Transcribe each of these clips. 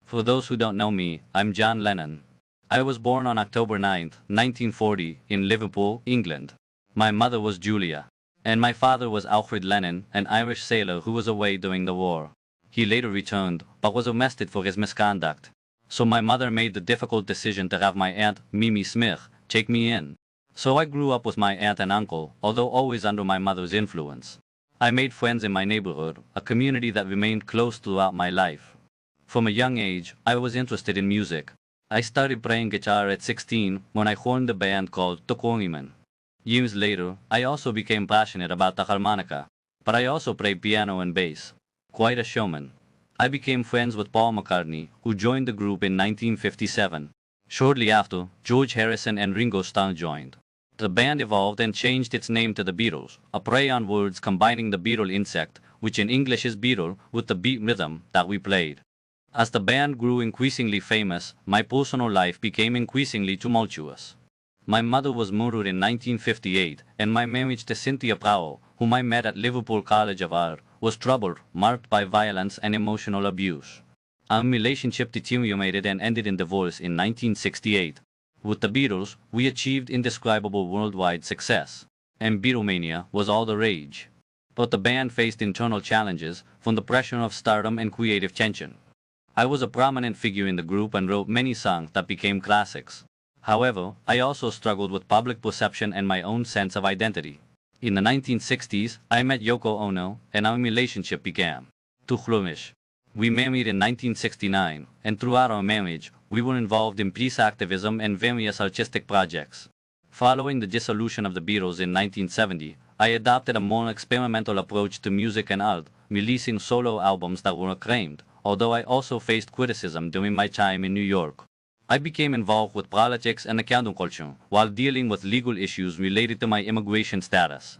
For those who don't know me, I'm John Lennon. I was born on October 9, 1940, in Liverpool, England. My mother was Julia, and my father was Alfred Lennon, an Irish sailor who was away during the war. He later returned, but was arrested for his misconduct. So my mother made the difficult decision to have my aunt, Mimi Smith, take me in. So I grew up with my aunt and uncle, although always under my mother's influence. I made friends in my neighborhood, a community that remained close throughout my life. From a young age, I was interested in music. I started playing guitar at 16 when I formed a band called Tokoiman. Years later, I also became passionate about the harmonica, but I also played piano and bass. Quite a showman. I became friends with Paul McCartney, who joined the group in 1957. Shortly after, George Harrison and Ringo Starr joined. The band evolved and changed its name to the Beatles, a play on words combining the beetle insect, which in English is beetle, with the beat rhythm that we played. As the band grew increasingly famous, my personal life became increasingly tumultuous. My mother was murdered in 1958, and my marriage to Cynthia Powell, whom I met at Liverpool College of Art, was troubled, marked by violence and emotional abuse. Our relationship deteriorated and ended in divorce in 1968. With the Beatles, we achieved indescribable worldwide success, and Beatlemania was all the rage. But the band faced internal challenges, from the pressure of stardom and creative tension. I was a prominent figure in the group and wrote many songs that became classics. However, I also struggled with public perception and my own sense of identity. In the 1960s, I met Yoko Ono, and our relationship began to flourish. We married in 1969, and throughout our marriage, we were involved in peace activism and various artistic projects. Following the dissolution of the Beatles in 1970, I adopted a more experimental approach to music and art, releasing solo albums that were acclaimed, although I also faced criticism during my time in New York. I became involved with politics and the counterculture, while dealing with legal issues related to my immigration status.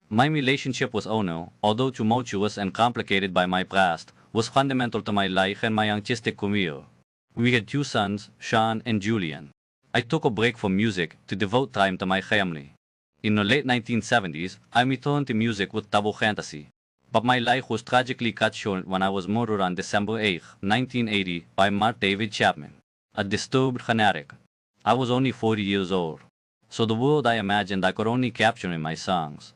My relationship with Ono, although tumultuous and complicated by my past, was fundamental to my life and my artistic career. We had two sons, Sean and Julian. I took a break from music to devote time to my family. In the late 1970s, I returned to music with Double Fantasy. But my life was tragically cut short when I was murdered on December 8, 1980, by Mark David Chapman, a disturbed fanatic. I was only 40 years old. So the world I imagined I could only capture in my songs.